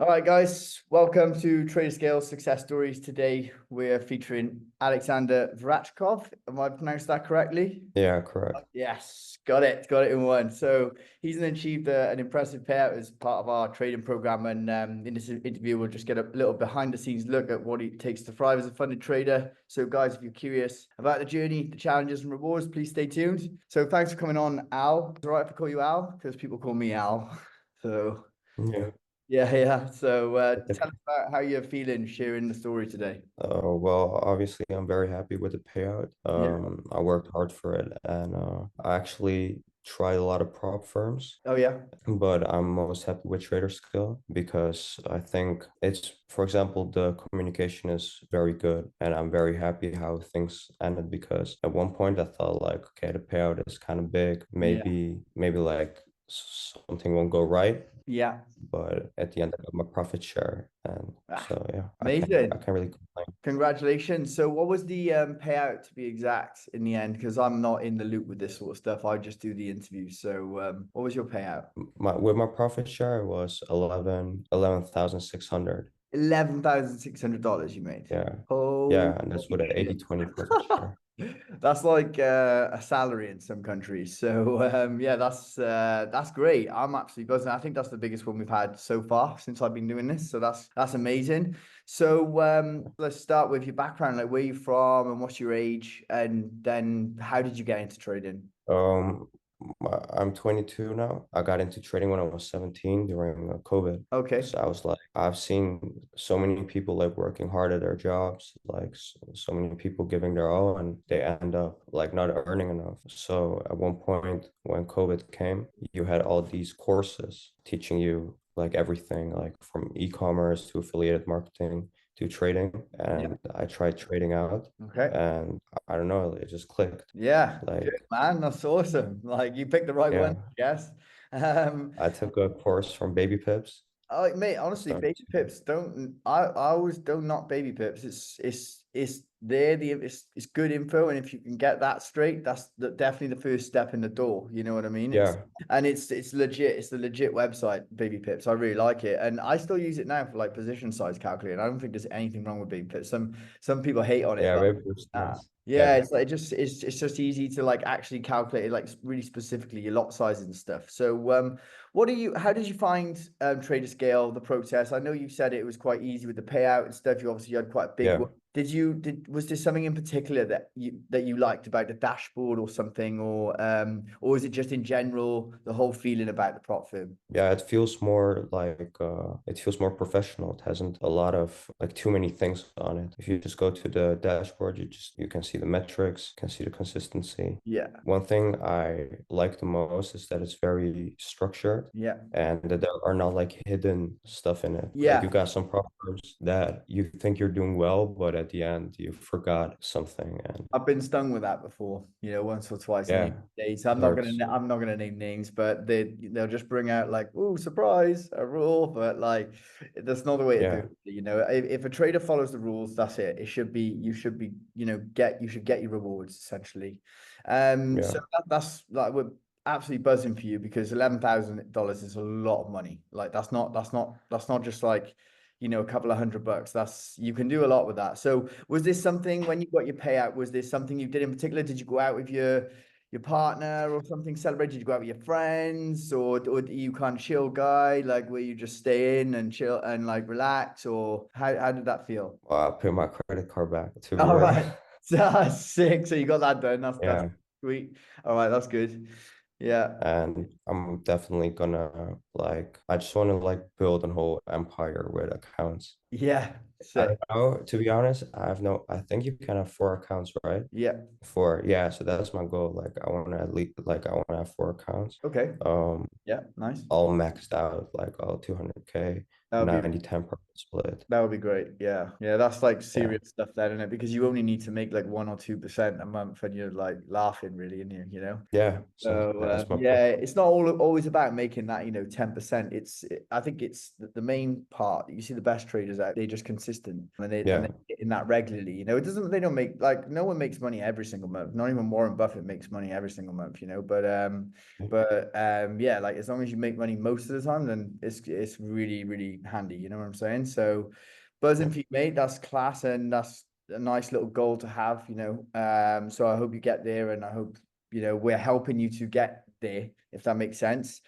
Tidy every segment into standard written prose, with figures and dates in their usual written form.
All right, guys, welcome to TraderScale Success Stories. Today, we're featuring Alexander Vrachkov. Am I pronounced that correctly? Yeah, correct. Yes, got it in one. So he's achieved an impressive payout as part of our trading program. And in this interview, we'll just get a little behind the scenes look at what it takes to thrive as a funded trader. So guys, if you're curious about the journey, the challenges and rewards, please stay tuned. So thanks for coming on, Al. Is it all right if I call you Al? Because people call me Al. So Yeah. yeah. So tell Okay. us about how you're feeling sharing the story today. Well, obviously, I'm very happy with the payout. Yeah. I worked hard for it, and I actually tried a lot of prop firms, Oh yeah. but I'm most happy with TraderScale because I think it's, for example, the communication is very good, and I'm very happy how things ended because at one point I thought like, okay, the payout is kind of big, Yeah. maybe like something won't go right. Yeah. But at the end, I got my profit share, and Ah, so yeah, I amazing. can't really complain. Congratulations. So what was the payout to be exact in the end? Because I'm not in the loop with this sort of stuff. I just do the interviews. So what was your payout? My profit share was 11,600. $11,600 you made. Yeah, Oh, yeah, and that's with an 80/20 profit share. that's like a salary in some countries. So yeah, that's great. I'm absolutely buzzing. I think that's the biggest one we've had so far since I've been doing this. So that's amazing. So let's start with your background, like where you from and what's your age, and then how did you get into trading? Um, I'm 22 now. I got into trading when I was 17 during COVID. Okay. So I was like, I've seen so many people like working hard at their jobs, like so many people giving their all, and they end up like not earning enough. So at one point when COVID came, you had all these courses teaching you like everything, like from e-commerce to affiliated marketing to trading. Yeah. And I tried trading out, Okay. and I don't know, it just clicked. Yeah. Good, Like, man. That's awesome. Like you picked the right one, yeah, I guess. Um, I took a course from Baby Pips. Oh, mate, honestly, So baby pips don't. I always don't knock baby pips. It's there. It's good info, and if you can get that straight, that's definitely the first step in the door. You know what I mean? yeah, It's legit. It's the legit website, baby pips. I really like it, and I still use it now for like position size calculating. I don't think there's anything wrong with baby pips. Some people hate on it, yeah, but Baby Pips nice. yeah, Yeah, it's like it's just easy to like actually calculate it like really specifically your lot sizes and stuff. So how did you find TraderScale, the process? I know you said it was quite easy with the payout and stuff. You obviously had quite a big yeah. one. Was there something in particular that you liked about the dashboard or something, or is it just in general the whole feeling about the prop firm? Yeah, it feels more like it feels more professional. It hasn't a lot of like too many things on it. If you just go to the dashboard, you can see the metrics, can see the consistency. Yeah, One thing I like the most is that it's very structured yeah, and that there are not like hidden stuff in it. Like you yeah. got some problems that you think you're doing well, but at the end you forgot something. And I've been stung with that before, once or twice in the yeah, days. it hurts. I'm not gonna name names, but they'll just bring out like, oh, surprise, a rule, but like that's not the way to do Yeah, it. If a trader follows the rules, that's it. You should be, you should get your rewards essentially. yeah, So that's like we're absolutely buzzing for you because $11,000 is a lot of money. Like that's not just like a couple of $100. That's you can do a lot with that. So was this something when you got your payout? Was this something you did in particular? Did you go out with your partner or something celebrate? Did you go out with your friends or are you kind of chill guy? Like where you just stay in and chill and like relax or how did that feel? I put my credit card back, to be All real. right. So sick. So you got that done. That's Yeah. sweet. All right, that's good. Yeah. And I'm definitely gonna like I just want to like build a whole empire with accounts. Yeah. I Sick. don't know, to be honest, I think you can have four accounts, right? Yeah. Four, yeah, so that's my goal. Like I want to at least like I want to have four accounts. Okay. Um Yeah. Nice. all maxed out, like all 200K, That would be 90/10 profit split. That would be great. Yeah. Yeah. That's like Yeah. serious stuff then, isn't it? Because you only need to make like 1 or 2% a month and you're like laughing really, and Yeah. So So that's my yeah, plan. it's not always about making that, 10%. I think it's the main part. You see the best traders out, they're just consistent and they Yeah. get in that regularly. They don't make like no one makes money every single month. Not even Warren Buffett makes money every single month, but yeah, like as long as you make money most of the time, then it's really, really really handy. You know what I'm saying? So buzzing Yeah. for you, mate. That's class, and that's a nice little goal to have, you know. So I hope you get there, and I hope, you know, we're helping you to get there, if that makes sense.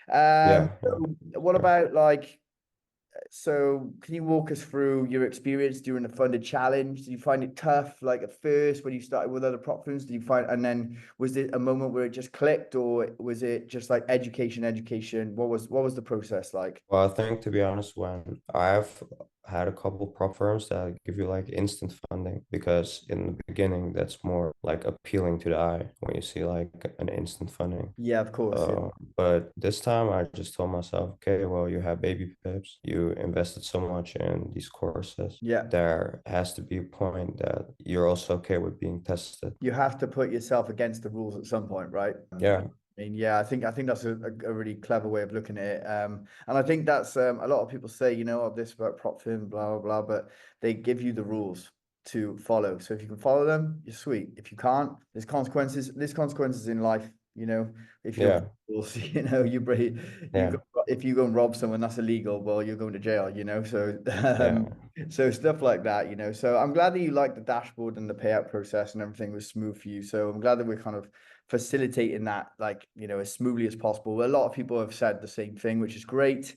Yeah. Yeah. So what about like, so can you walk us through your experience during the funded challenge? Did you find it tough, like at first when you started with other prop firms? Did you find, and then was it a moment where it just clicked, or was it just like education, education? What was the process like? Well, I think to be honest, when I've had a couple prop firms that give you like instant funding, because in the beginning that's more like appealing to the eye when you see like an instant funding. Yeah, of course. Yeah. But this time I just told myself, okay, well, you have baby pips, you invested so much in these courses. Yeah. There has to be a point that you're also okay with being tested. You have to put yourself against the rules at some point, right? Yeah, I mean, yeah, I think that's a really clever way of looking at it. And I think that's a lot of people say, you know, oh, this about prop firm, blah blah blah, but they give you the rules to follow. So if you can follow them, you're sweet. If you can't, there's consequences. There's consequences in life, you know. If you don't yeah, follow the rules, you know, you yeah, go, if you go and rob someone, that's illegal. Well, you're going to jail, you know. So yeah. so stuff like that, you know. So I'm glad that you liked the dashboard and the payout process and everything was smooth for you. So I'm glad that we're kind of facilitating that, like, you know, as smoothly as possible. A lot of people have said the same thing, which is great.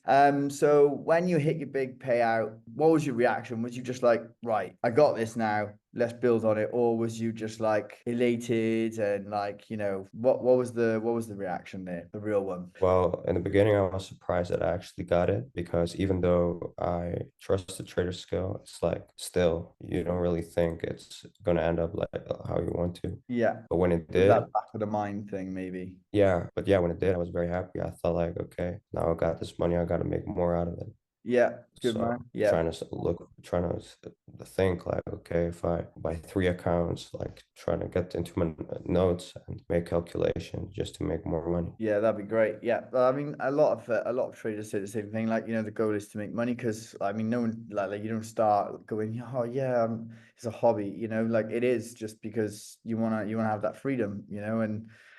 So when you hit your big payout, what was your reaction? Was you just like, right, I got this now, let's build on it, or was you just like elated and like, you know, what was the reaction there, the real one? Well, in the beginning, I was surprised that I actually got it because even though I trust the trader skill, it's like still you don't really think it's gonna end up like how you want to. Yeah, But when it was did, that back of the mind thing, maybe? yeah, but yeah, when it did, I was very happy. I thought like, okay, now I got this money, I got to make more out of it. Yeah, good So man. Yeah. trying to think like, okay, if I buy three accounts, like trying to get into my notes and make calculations just to make more money. Yeah, that'd be great. Yeah, I mean, a lot of traders say the same thing. Like, you know, the goal is to make money because I mean, no one like you don't start going, oh yeah, it's a hobby. You know, like it is just because you wanna have that freedom. You know,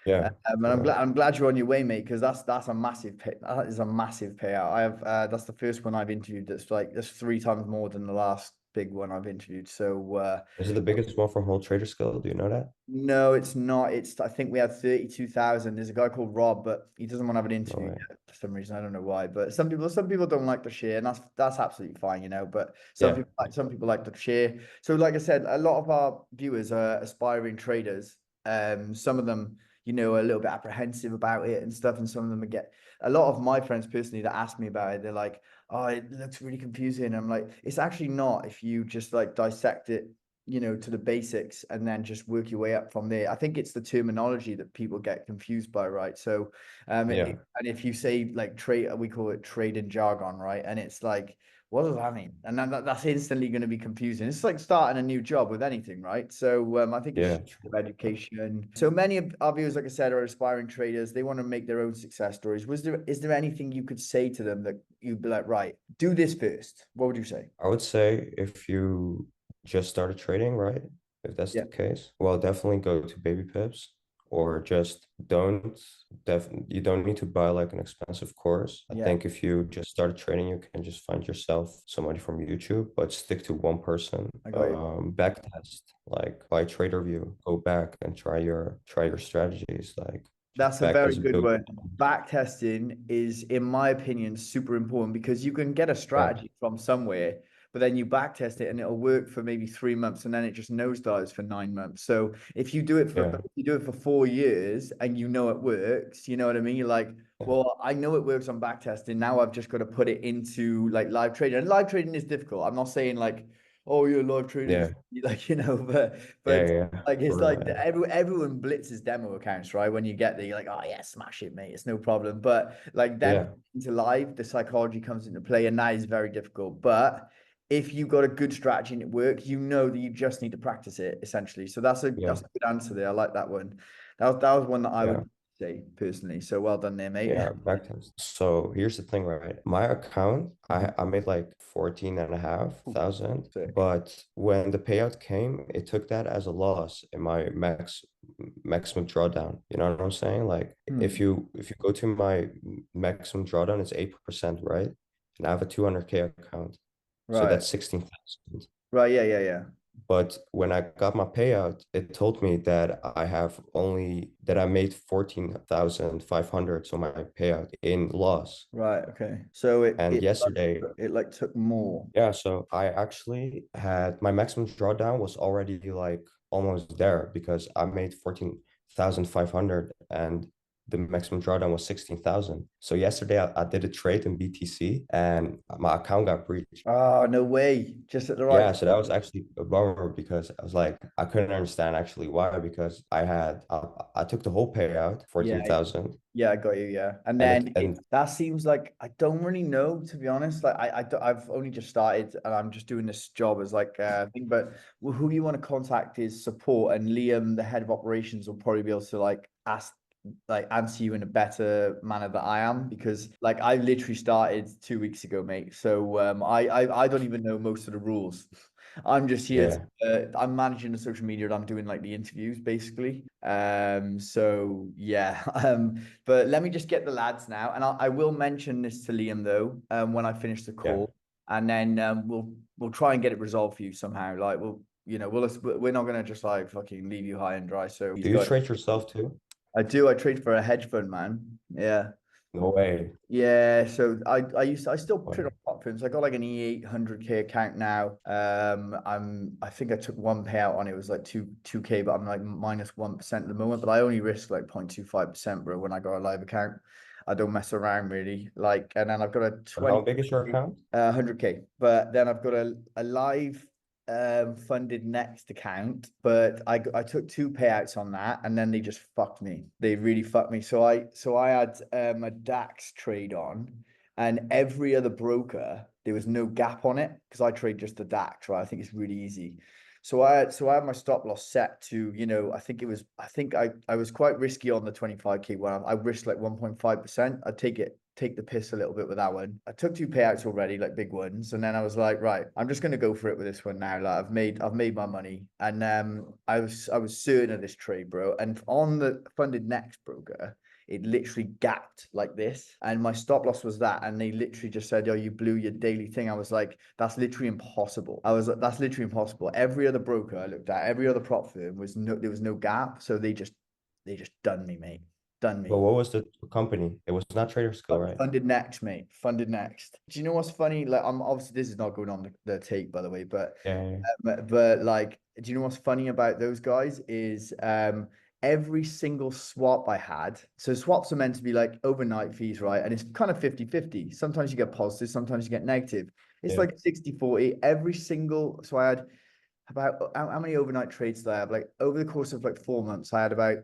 Yeah, and I'm yeah. glad you're on your way, mate, because that's a massive pay. That is a massive payout. I have that's the first one I've interviewed. That's three times more than the last big one I've interviewed. So Is it the biggest one for whole trader skill? Do you know that? no, it's not. I think we had 32,000. There's a guy called Rob, but he doesn't want to have an No interview way. yet for some reason. I don't know why. But some people don't like to share, and that's absolutely fine, you know. But Yeah, some people like to share. So, like I said, a lot of our viewers are aspiring traders. Some of them, you know, are a little bit apprehensive about it and stuff, and some of them get a lot of my friends personally that ask me about it, they're like, oh, it looks really confusing. I'm like, it's actually not if you just like dissect it, you know, to the basics and then just work your way up from there. I think it's the terminology that people get confused by, right? So, yeah, and if you say like trade, we call it trading jargon, right? And it's like, what does that mean? And then that's instantly going to be confusing. It's like starting a new job with anything, right? So, I think it's yeah. just education. So many of our viewers, like I said, are aspiring traders. They want to make their own success stories. Is there anything you could say to them that you'd be like, right, do this first? What would you say? I would say if you just started trading, right? If that's Yeah, the case, well, definitely go to baby pips or just you don't need to buy like an expensive course. I yeah, think if you just started trading, you can just find yourself somebody from YouTube, but stick to one person. I got you. Back test, like by trader view, go back and try your strategies, like just That's a back very as a good build. one. Back testing is, in my opinion, super important because you can get a Yeah, strategy from somewhere, but then you back test it and it'll work for maybe 3 months and then it just nosedives for 9 months. So if you do it for yeah, but if you do it for 4 years and you know it works, you know what I mean? You're like, yeah, well, I know it works on back testing. Now I've just got to put it into like live trading. And live trading is difficult. I'm not saying like, oh, you're live trading, yeah, like, you know, but yeah, yeah, like it's for like real, yeah. everyone blitzes demo accounts, right? When you get there, you're like, oh yeah, smash it, mate. It's no problem. But like then Yeah, into live, the psychology comes into play, and that is very difficult. But if you've got a good strategy and it works, you know that you just need to practice it essentially. So that's yeah, a good answer there. I like that one. That was one that I yeah. would say personally. So well done there, mate. Yeah, backtest. So here's the thing, right? My account, Mhm. I made like 14 and a half Ooh, thousand, sick. but when the payout came, it took that as a loss in my maximum drawdown. You know what I'm saying? Like Hmm. if you go to my maximum drawdown, it's 8%, right? and I have a 200K account. So Right. that's 16,000. Right. Yeah. Yeah. Yeah. But when I got my payout, it told me that I made 14,500. So my payout in loss. Right. Okay. So And yesterday, it like took more. yeah, so I actually had my maximum drawdown was already like almost there because I made 14,500 and the maximum drawdown was 16,000. So yesterday I did a trade in BTC and my account got breached. Oh, no way. Just at the right Yeah, so that time. was actually a bummer because I was like, I couldn't understand actually why, because I took the whole payout, Yeah. 14,000, Yeah, I got you. Yeah. And and then and that seems like I don't really know, to be honest. Like I've only just started and I'm just doing this job as like thing, but who you want to contact is support, and Liam, the head of operations, will probably be able to like answer you in a better manner than I am, because like I literally started 2 weeks ago, mate. So I don't even know most of the rules. I'm just here yeah, to, I'm managing the social media and I'm doing like the interviews basically. So yeah. But let me just get the lads now, and I will mention this to Liam though, when I finish the yeah. call, and then we'll try and get it resolved for you somehow. Like we're not gonna just like fucking leave you high and dry. So he's Do you got. trade yourself too? I do. I trade for a hedge fund, man. Yeah. No way. Yeah, so I still trade on Way. platforms. I got like an E800K account now. I think I took one payout on it. It was like 2K, but I'm like -1% at the moment. But I only risk like 0.25%, bro, when I got a live account. I don't mess around really. Like, and then I've got a But how 20 big is your account? 100K. But then I've got a live funded next account, but I took two payouts on that, and then they just fucked me. They really fucked me. So I had a DAX trade on, and every other broker there was no gap on it because I trade just the DAX, right? I think it's really easy. So I had my stop loss set to, I was quite risky on the 25K one. I risked like 1.5%. I'd take the piss a little bit with that one. I took two payouts already, like big ones, and then I was like, right, I'm just gonna go for it with this one now. Like I've made my money, and I was certain of this trade, bro. And on the funded next broker, it literally gapped like this, and my stop loss was that, and they literally just said, "Oh, you blew your daily thing." I was like, "That's literally impossible." I was like, "That's literally impossible." Every other broker I looked at, every other prop firm there was no gap, so they just done me, mate, done But me. what was the company? It was not TraderScale, right? Funded next, mate. Funded next. Do you know what's funny? Like, I'm obviously this is not going on the tape, by the way, Yeah, but like, do you know what's funny about those guys is every single swap I had. So swaps are meant to be like overnight fees, right? And it's kind of 50-50. Sometimes you get positive, sometimes you get negative. It's yeah, like 60-40 every single. So I had about how many overnight trades did I have? Like over the course of like 4 months, I had about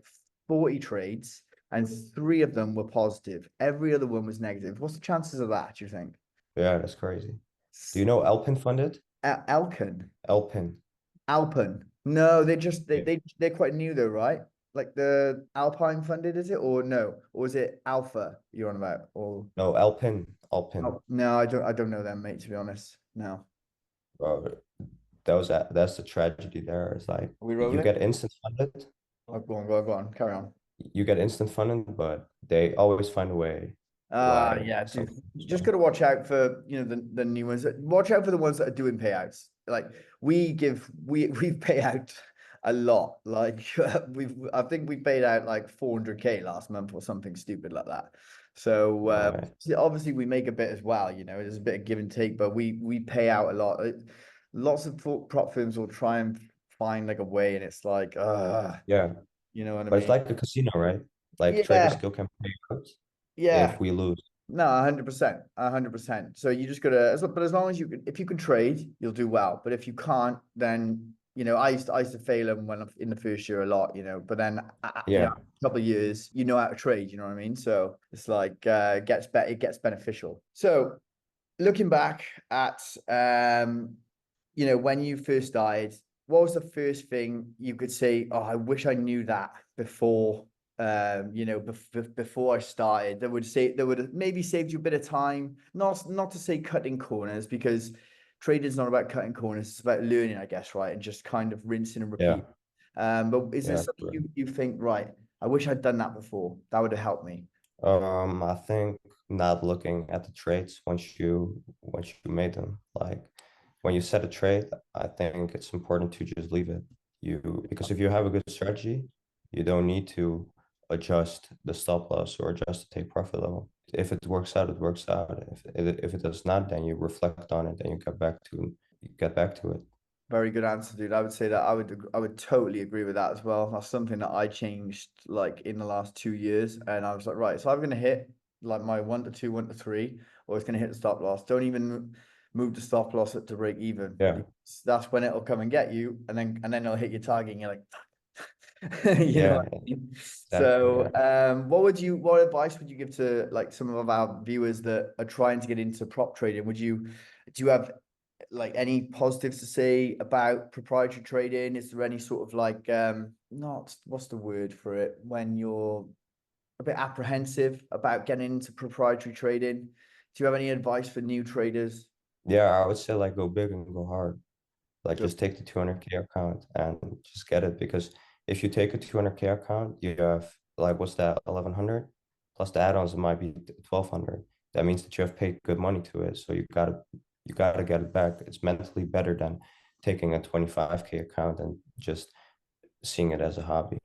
40 trades, and three of them were positive. Every other one was negative. What's the chances of that, do you think? yeah. That's crazy. Do you know Alpin funded? Elkin. Alpin. Alpen. No, they just Yeah. they're quite new though, right? Like the Alpine funded, is it? Or no? Or is it Alpha you're on about? Or No, Alpin. Alpin. oh, no, I don't know them, mate, to be honest. No. Bro, that's the tragedy there. It's like Are we you rolling? get instant funded, Oh, go on, carry on. but they always find a way why Yeah, dude. something You is just wrong. gotta watch out for, the new ones. Watch out for the ones that are doing payouts. Like we pay out a lot. Like I think we paid out like 400K last month or something stupid like that. So No way. obviously we make a bit as well, there's a bit of give and take, but we pay out a lot. Lots of prop firms will try and find like a way, and it's like Yeah, you know what I but it's mean? like a casino, right? Like trader Yeah, skill can pay out yeah. if we lose. No, 100%, 100%. So you just gotta, but as long as if you can trade, you'll do well. But if you can't, then I used to fail them when in the first year a lot, But then, Yeah, a couple of years, you know how to trade. You know what I mean? So it's like it gets beneficial. So looking back at when you first started, what was the first thing you could say, oh, I wish I knew that before before I started, that would have maybe saved you a bit of time. Not to say cutting corners, because trading is not about cutting corners, it's about learning, I guess, right? And just kind of rinsing and yeah, repeat. But is there yeah. something True. you think, right, I wish I'd done that before, that would have helped me? I think not looking at the trades once you made them. Like when you set a trade, I think it's important to just leave it. Because if you have a good strategy, you don't need to adjust the stop loss or adjust the take profit level. If it works out, it works out. If it does not, then you reflect on it and you get back to it. Very good answer, dude. I would say that I would totally agree with that as well. That's something that I changed like in the last 2 years, and I was like, right, so I'm gonna hit like my 1 to 2, 1 to 3, or it's gonna hit the stop loss. Don't even move the stop loss up to break even, Yeah. because that's when it'll come and get you, and then it'll hit your target, and you're like, you know Yeah, what I mean? exactly. Yeah. So, what advice would you give to like some of our viewers that are trying to get into prop trading? Do you have like any positives to say about proprietary trading? Is there any sort of like not what's the word for it when you're a bit apprehensive about getting into proprietary trading? Do you have any advice for new traders? Yeah, I would say like go big and go hard. Like Go, just take the 200K account and just get it because if you take a 200K account, you have like what's that, 1100 plus the add-ons, it might be 1200. That means that you have paid good money to it, so you gotta get it back. It's mentally better than taking a 25K account and just seeing it as a hobby.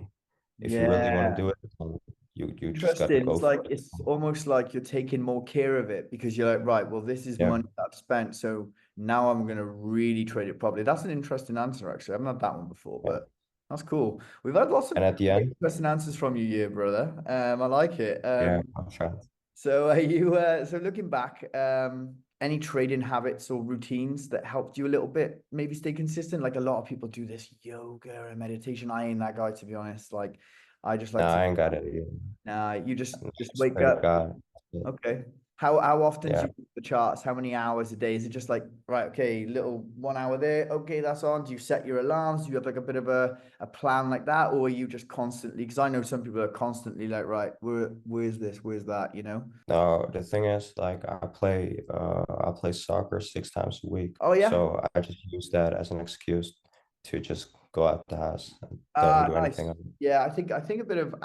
If you really want to yeah. do it, then you just gotta Interesting. go It's for like it. it's almost like you're taking more care of it because you're like, right, well, this is Yeah, money that I've spent, so now I'm gonna really trade it properly. That's an interesting answer, actually. I've not had that one before, yeah. but that's cool. We've had lots of And at the really end, interesting answers from you here, brother. I like it. yeah, I'm trying. So are you so looking back, any trading habits or routines that helped you a little bit, maybe stay consistent? Like a lot of people do this yoga and meditation. I ain't that guy, to be honest. Like I just like No, to, I ain't got it either. nah, you I just just wake pray to up. God. Okay. How often do Yeah, you do the charts? How many hours a day? Is it just like, right, okay, little 1 hour there, okay, that's on. Do you set your alarms? Do you have like a bit of a plan like that? Or are you just constantly, because I know some people are constantly like, right, where's this? Where's that, you know? no, the thing is, like, I play soccer 6 times a week, Oh yeah. so I just use that as an excuse to just go out the house and don't do anything Nice. else. Yeah, I think a bit of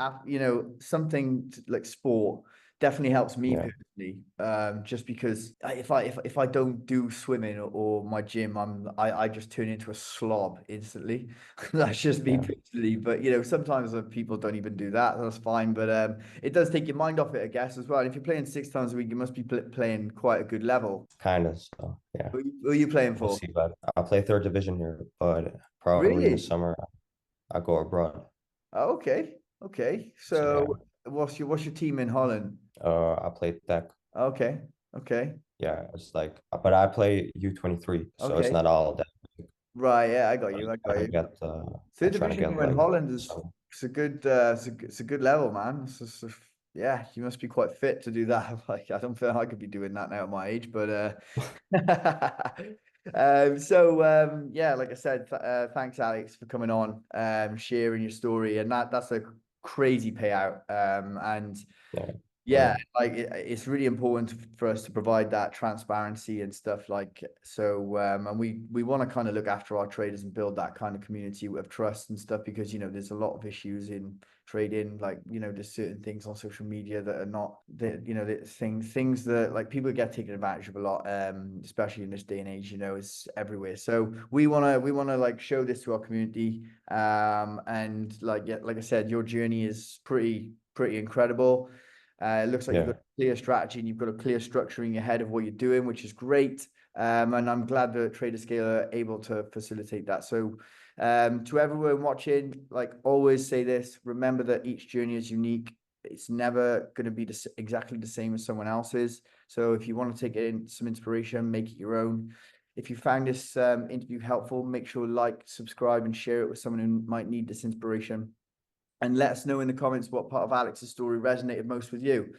something like sport definitely helps me Yeah, personally. Just because if I don't do swimming or my gym, I just turn into a slob instantly. That's just me yeah, personally. But sometimes people don't even do that. That's fine. But it does take your mind off it, I guess, as well. And if you're playing 6 times a week, you must be playing quite a good level. kind of. So yeah, Who are you playing we'll for? see. But I play third division here, but probably in the Really? summer I go abroad. Oh, okay. Okay. So yeah, So what's your team in Holland? I play tech. Okay. Okay. Yeah, it's like, but I play U23, so it's Okay. not all that. Right. Yeah, I got I'm you. I got trying to you. get, I'm Third trying to division get here in like Holland is some. it's a good it's a good level, man. Yeah, you must be quite fit to do that. Like I don't feel I could be doing that now at my age, but yeah, like I said, thanks Alex for coming on, sharing your story, and that's a crazy payout. And Yeah, yeah, yeah, like it's really important for us to provide that transparency and stuff like so. And we want to kind of look after our traders and build that kind of community of trust and stuff because there's a lot of issues in trading. Like there's certain things on social media that are not that that things that like people get taken advantage of a lot. Especially in this day and age, it's everywhere. So we wanna like show this to our community. And like yeah, like I said, your journey is pretty incredible. It looks like you've got yeah. a clear strategy and you've got a clear structure in your head of what you're doing, which is great. And I'm glad that TraderScale are able to facilitate that. So, to everyone watching, like always say this, remember that each journey is unique. It's never going to be exactly the same as someone else's. So if you want to take in some inspiration, make it your own. If you found this interview helpful, make sure to like, subscribe, and share it with someone who might need this inspiration, and let us know in the comments what part of Alex's story resonated most with you.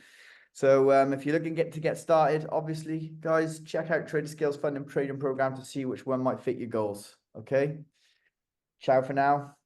So if you're looking to get started, obviously, guys, check out TraderScale's Fund and Trading Program to see which one might fit your goals. Okay. Ciao for now.